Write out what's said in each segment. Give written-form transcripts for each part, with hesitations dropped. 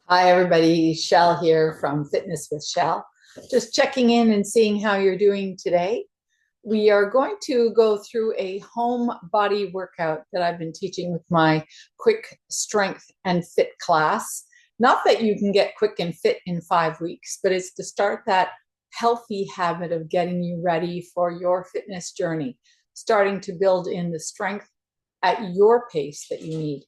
Hi, everybody. Shell here from Fitness with Shell. Just checking in and seeing how you're doing today. We are going to go through a home body workout that I've been teaching with my quick strength and fit class. Not that you can get quick and fit in 5 weeks, but it's to start that healthy habit of getting you ready for your fitness journey, starting to build in the strength at your pace that you need.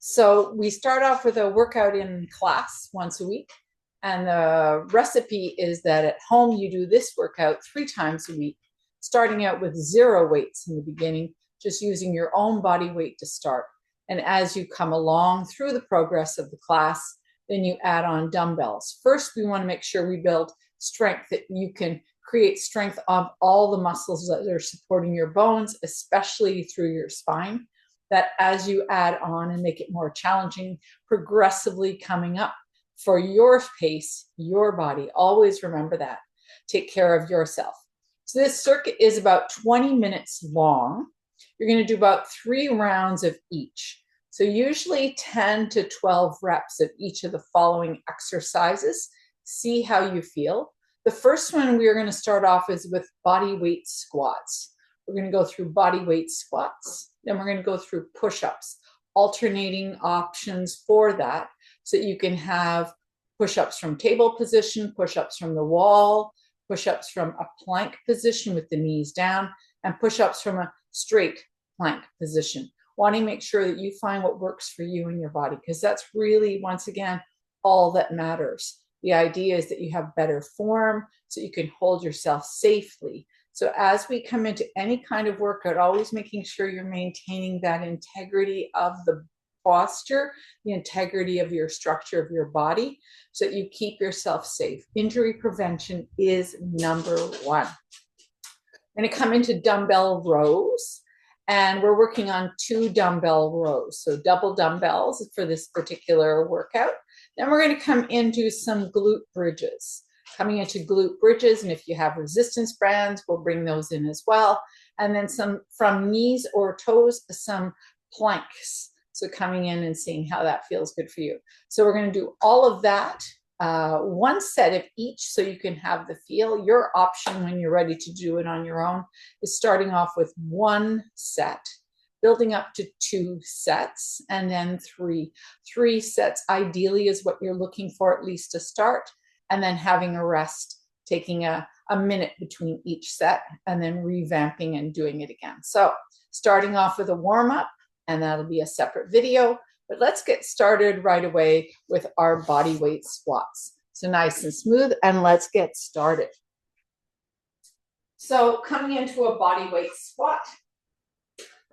So we start off with a workout in class once a week. And the recipe is that at home you do this workout 3 times a week, starting out with 0 weights in the beginning, just using your own body weight to start. And as you come along through the progress of the class, then you add on dumbbells. First, we want to make sure we build strength, that you can create strength of all the muscles that are supporting your bones, especially through your spine, that as you add on and make it more challenging, progressively coming up for your pace, your body. Always remember that. Take care of yourself. So this circuit is about 20 minutes long. You're going to do about 3 rounds of each. So usually 10 to 12 reps of each of the following exercises. See how you feel. The first one we are going to start off is with body weight squats. We're going to go through body weight squats. Then we're going to go through push-ups, alternating options for that, so that you can have push-ups from table position, push-ups from the wall, push-ups from a plank position with the knees down, and push-ups from a straight plank position. Wanting to make sure that you find what works for you and your body, because that's really, once again, all that matters. The idea is that you have better form so you can hold yourself safely. So as we come into any kind of workout, always making sure you're maintaining that integrity of the posture, the integrity of your structure of your body, so that you keep yourself safe. Injury prevention is number one. I'm going to come into dumbbell rows, and we're working on 2 dumbbell rows. So double dumbbells for this particular workout. Then we're going to come into some glute bridges. Coming into glute bridges, and if you have resistance bands, we'll bring those in as well. And then some from knees or toes, some planks. So coming in and seeing how that feels good for you. So we're going to do all of that, 1 set of each, so you can have the feel. Your option when you're ready to do it on your own is starting off with 1 set, building up to 2 sets, and then 3. 3 sets ideally is what you're looking for, at least to start. And then having a rest, taking a minute between each set, and then revamping and doing it again. So starting off with a warm-up, and that'll be a separate video, but let's get started right away with our body weight squats. So nice and smooth, and let's get started. So coming into a body weight squat,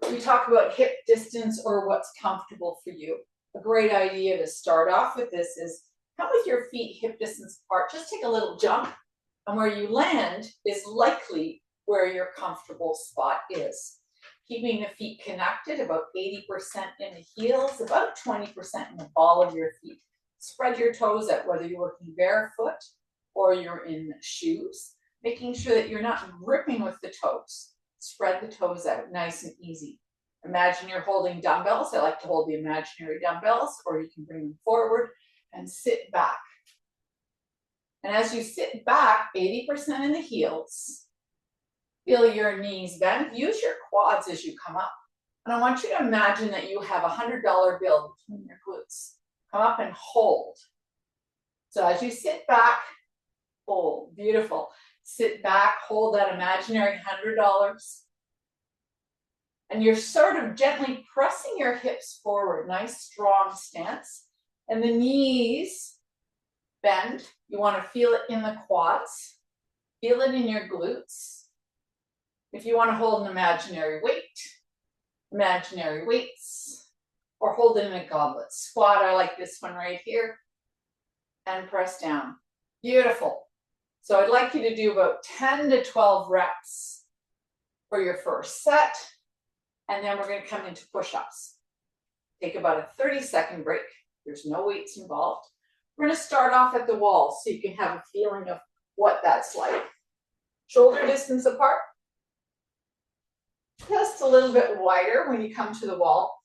we talk about hip distance or what's comfortable for you. A great idea to start off with this is come with your feet hip distance apart. Just take a little jump, and where you land is likely where your comfortable spot is. Keeping the feet connected, about 80% in the heels, about 20% in the ball of your feet. Spread your toes out, whether you're working barefoot or you're in shoes, making sure that you're not gripping with the toes. Spread the toes out, nice and easy. Imagine you're holding dumbbells. I like to hold the imaginary dumbbells, or you can bring them forward and sit back. And as you sit back, 80% in the heels, feel your knees bend. Use your quads as you come up. And I want you to imagine that you have a $100 bill between your glutes. Come up and hold. So as you sit back, hold. Beautiful. Sit back, hold that imaginary $100. And you're sort of gently pressing your hips forward. Nice, strong stance. And the knees bend. You want to feel it in the quads. Feel it in your glutes. If you want to hold an imaginary weights, or hold it in a goblet. Squat, I like this one right here. And press down. Beautiful. So I'd like you to do about 10 to 12 reps for your first set. And then we're going to come into push-ups. Take about a 30-second break. There's no weights involved. We're going to start off at the wall so you can have a feeling of what that's like. Shoulder distance apart. Just a little bit wider when you come to the wall.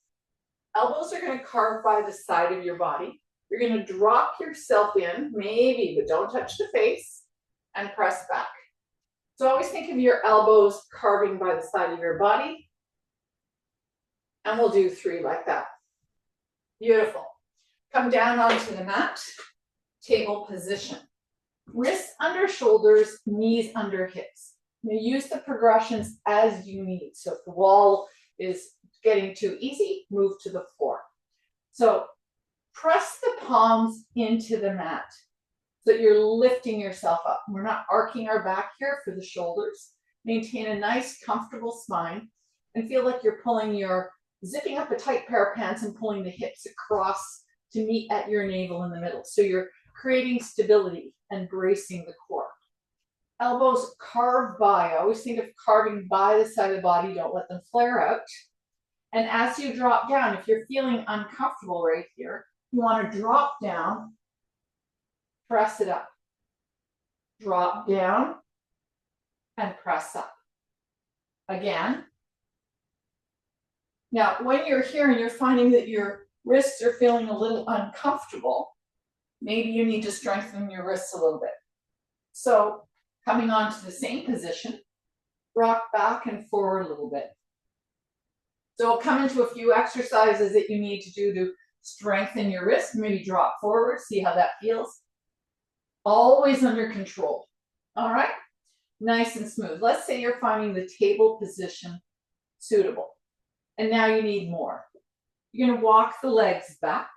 Elbows are going to carve by the side of your body. You're going to drop yourself in, maybe, but don't touch the face, and press back. So always think of your elbows carving by the side of your body. And we'll do 3 like that. Beautiful. Come down onto the mat, table position. Wrists under shoulders, knees under hips. You use the progressions as you need. So if the wall is getting too easy, move to the floor. So press the palms into the mat so that you're lifting yourself up. We're not arcing our back here for the shoulders. Maintain a nice, comfortable spine and feel like you're zipping up a tight pair of pants and pulling the hips across to meet at your navel in the middle. So you're creating stability and bracing the core. Elbows carve by. I always think of carving by the side of the body. Don't let them flare out. And as you drop down, if you're feeling uncomfortable right here, you want to drop down, press it up. Drop down and press up. Again. Now, when you're here and you're finding that your wrists are feeling a little uncomfortable, maybe you need to strengthen your wrists a little bit. So coming on to the same position, rock back and forward a little bit. So we'll come into a few exercises that you need to do to strengthen your wrist. Maybe drop forward, see how that feels. Always under control. All right? Nice and smooth. Let's say you're finding the table position suitable. And now you need more. You're going to walk the legs back,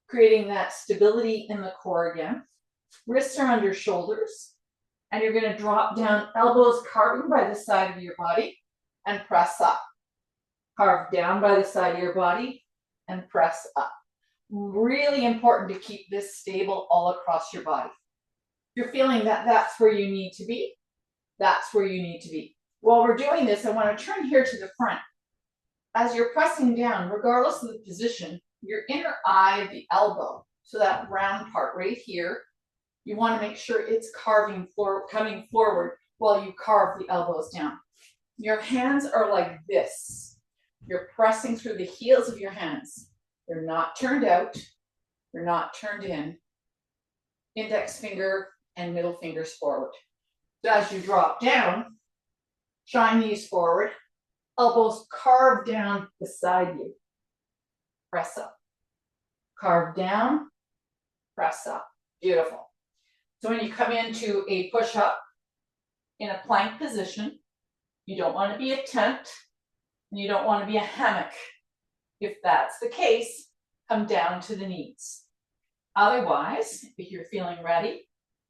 creating that stability in the core again. Wrists are under shoulders. And you're going to drop down, elbows carving by the side of your body and press up. Carve down by the side of your body and press up. Really important to keep this stable all across your body. If you're feeling that that's where you need to be, that's where you need to be. While we're doing this, I want to turn here to the front. As you're pressing down, regardless of the position, your inner eye of the elbow, so that round part right here, you want to make sure it's coming forward while you carve the elbows down. Your hands are like this. You're pressing through the heels of your hands. They're not turned out. They're not turned in. Index finger and middle fingers forward. So as you drop down, shine these forward. Elbows carve down beside you. Press up. Carve down, press up. Beautiful. So when you come into a push-up in a plank position, you don't want to be a tent and you don't want to be a hammock. If that's the case, come down to the knees. Otherwise, if you're feeling ready,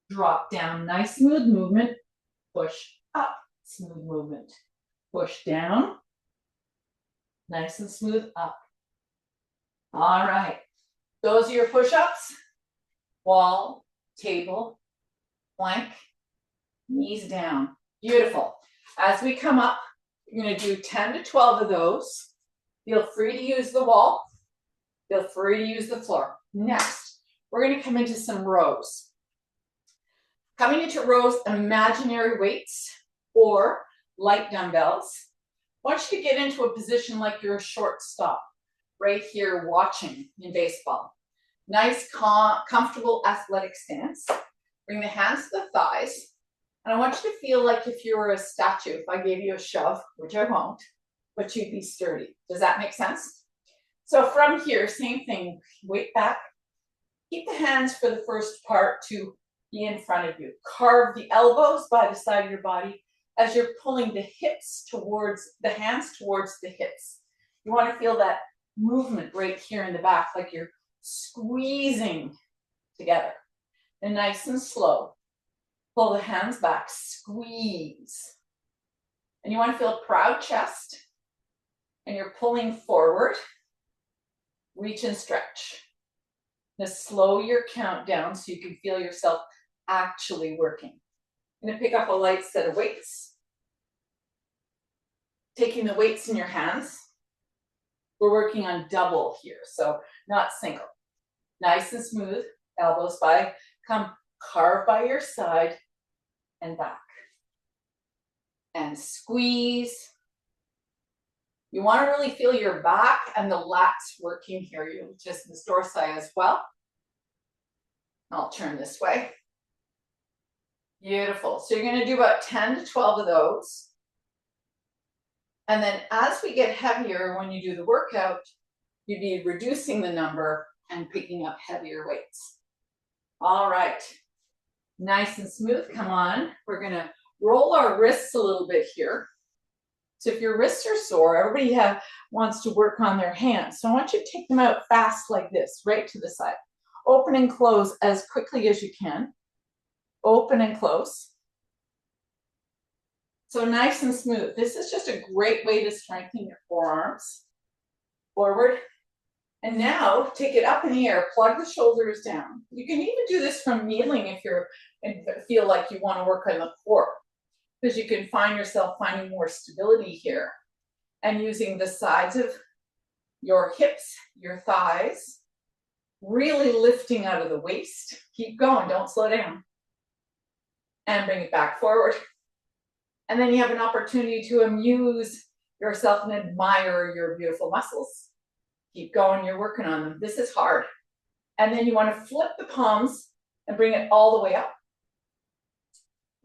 drop down, nice smooth movement, push up, smooth movement. Push down, nice and smooth up. All right, those are your push-ups. Wall, table, plank, knees down. Beautiful. As we come up, you're going to do 10 to 12 of those. Feel free to use the wall. Feel free to use the floor. Next, we're going to come into some rows. Coming into rows, imaginary weights or light dumbbells. I want you to get into a position like you're a shortstop, right here watching in baseball. Nice, comfortable athletic stance. Bring the hands to the thighs. And I want you to feel like if you were a statue, if I gave you a shove, which I won't, but you'd be sturdy. Does that make sense? So from here, same thing, weight back. Keep the hands for the first part to be in front of you. Carve the elbows by the side of your body as you're pulling the hips towards, the hands towards the hips. You want to feel that movement right here in the back, like you're squeezing together. And nice and slow. Pull the hands back, squeeze. And you want to feel a proud chest. And you're pulling forward. Reach and stretch. Now slow your count down so you can feel yourself actually working. I'm going to pick up a light set of weights. Taking the weights in your hands. We're working on double here, so not single. Nice and smooth, elbows by, come carve by your side and back. And squeeze You want to really feel your back and the lats working here. Your latissimus dorsi as well. I'll turn this way. Beautiful. So you're going to do about 10 to 12 of those. And then as we get heavier, when you do the workout, you'd be reducing the number and picking up heavier weights. All right. Nice and smooth. Come on. We're going to roll our wrists a little bit here. So if your wrists are sore, everybody wants to work on their hands. So I want you to take them out fast like this, right to the side. Open and close as quickly as you can. Open and close. So nice and smooth. This is just a great way to strengthen your forearms. Forward. And now take it up in the air. Plug the shoulders down. You can even do this from kneeling if you feel like you want to work on the core, because you can find yourself finding more stability here and using the sides of your hips, your thighs, really lifting out of the waist. Keep going. Don't slow down. And bring it back forward. And then you have an opportunity to amuse yourself and admire your beautiful muscles. Keep going, you're working on them. This is hard. And then you want to flip the palms and bring it all the way up.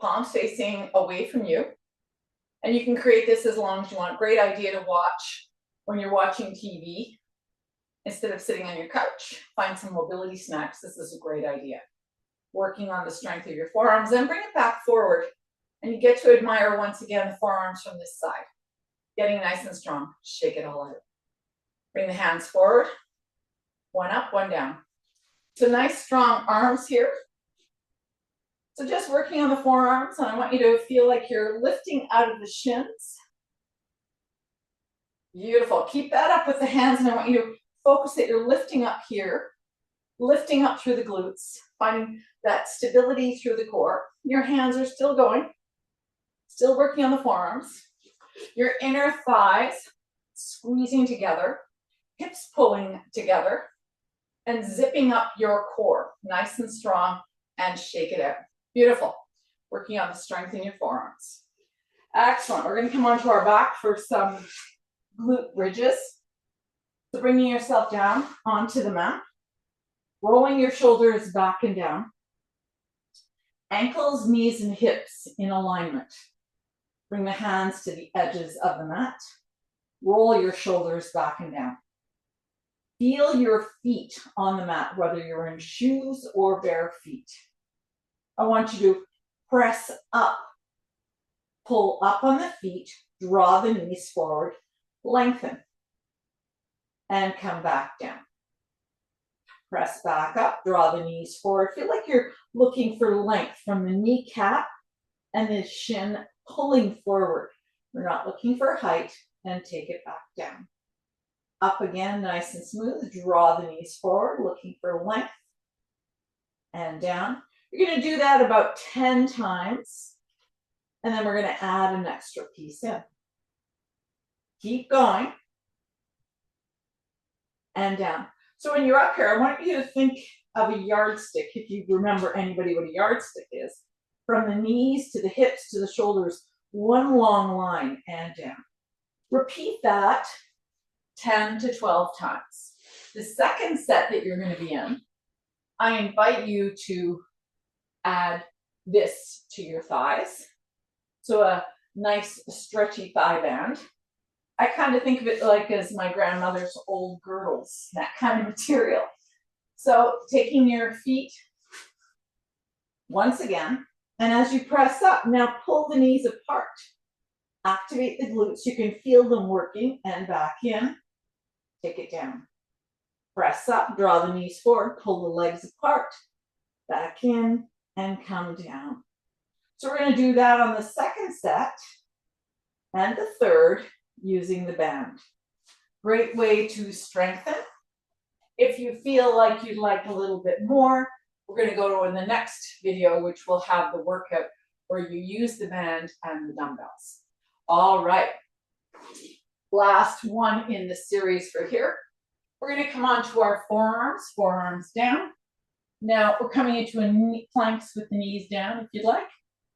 Palms facing away from you. And you can create this as long as you want. Great idea to watch when you're watching TV. Instead of sitting on your couch, find some mobility snacks. This is a great idea. Working on the strength of your forearms, then bring it back forward. And you get to admire once again the forearms from this side. Getting nice and strong. Shake it all out. Bring the hands forward. One up, one down. So nice strong arms here. So just working on the forearms, and I want you to feel like you're lifting out of the shins. Beautiful. Keep that up with the hands, and I want you to focus that you're lifting up here, lifting up through the glutes, finding that stability through the core. Your hands are still going, still working on the forearms. Your inner thighs squeezing together, hips pulling together, and zipping up your core, nice and strong, and shake it out. Beautiful. Working on the strength in your forearms. Excellent. We're going to come onto our back for some glute bridges. So bringing yourself down onto the mat, rolling your shoulders back and down, ankles, knees, and hips in alignment. Bring the hands to the edges of the mat. Roll your shoulders back and down. Feel your feet on the mat, whether you're in shoes or bare feet. I want you to press up, pull up on the feet, draw the knees forward, lengthen, and come back down. Press back up, draw the knees forward. Feel like you're looking for length from the kneecap and the shin pulling forward. We're not looking for height, and take it back down. Up again, nice and smooth. Draw the knees forward, looking for length, and down. You're going to do that about 10 times, and then we're going to add an extra piece in. Keep going, and down. So when you're up here, I want you to think of a yardstick, if you remember anybody what a yardstick is. From the knees to the hips to the shoulders, one long line and down. Repeat that 10 to 12 times. The second set that you're going to be in, I invite you to add this to your thighs. So a nice stretchy thigh band. I kind of think of it like as my grandmother's old girdles, that kind of material. So taking your feet once again, and as you press up, now pull the knees apart. Activate the glutes. You can feel them working, and back in. Take it down. Press up, draw the knees forward, pull the legs apart, back in, and come down. So we're going to do that on the second set and the third using the band. Great way to strengthen. If you feel like you'd like a little bit more, we're going to go to in the next video, which will have the workout where you use the band and the dumbbells. All right. Last one in the series for here. We're going to come on to our forearms down. Now we're coming into a planks with the knees down if you'd like,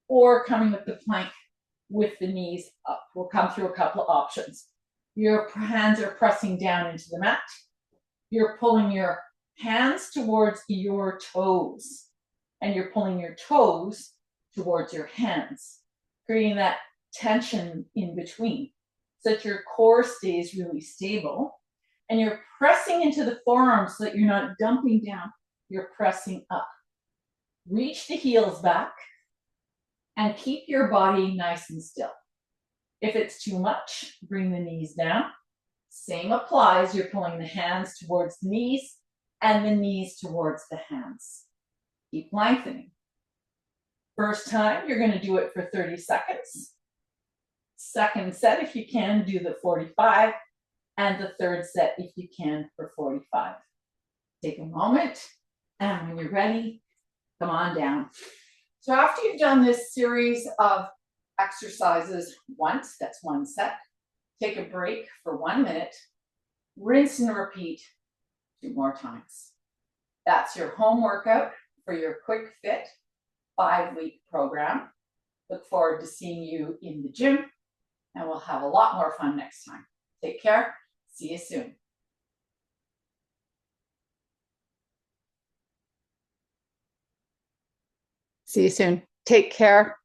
or coming with the plank with the knees up. We'll come through a couple of options. Your hands are pressing down into the mat. You're pulling your hands towards your toes, and you're pulling your toes towards your hands, creating that tension in between so that your core stays really stable. And you're pressing into the forearms so that you're not dumping down, you're pressing up. Reach the heels back and keep your body nice and still. If it's too much, bring the knees down. Same applies. You're pulling the hands towards the knees and the knees towards the hands. Keep lengthening. First time, you're going to do it for 30 seconds. Second set, if you can, do the 45. And the third set, if you can, for 45. Take a moment, and when you're ready, come on down. So after you've done this series of exercises once, that's one set, take a break for 1 minute, rinse and repeat 2 more times. That's your home workout for your quick fit 5-week program. Look forward to seeing you in the gym, and we'll have a lot more fun next time. Take care. See you soon. See you soon. Take care.